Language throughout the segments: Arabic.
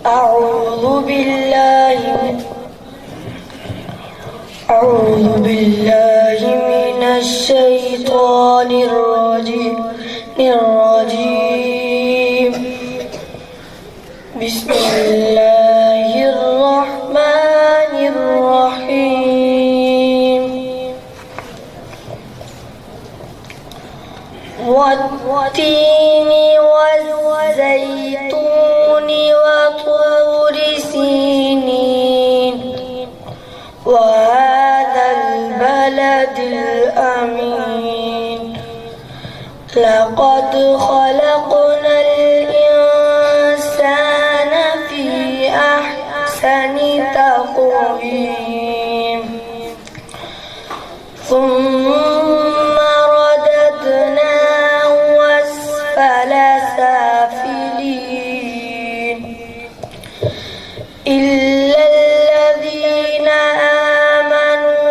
أعوذ بالله من الشيطان الرجيم بسم الله الرحمن الرحيم والتين والزيتون وطور سينين وهذا البلد الأمين لقد خلقنا الإنسان في أحسن تقويم ثم رددناه أسفل سافلين إلا الذين آمنوا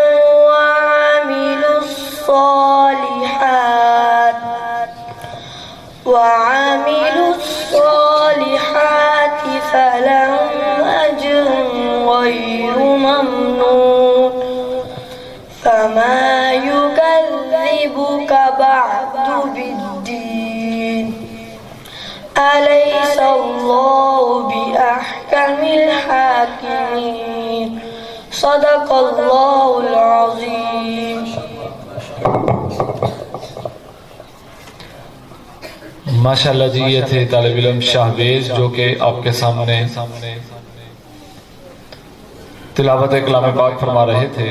وعملوا الصالحات فلهم أجر غير ممنون فما يكذبك بعد بالدين أليس الله بأحكم الحاكمين صدق الله العظيم। माशाअल्लाह जी, ये थे तालिब इल्म शाहवेज जो कि आपके सामने तिलावत कलाम पाक फरमा रहे थे।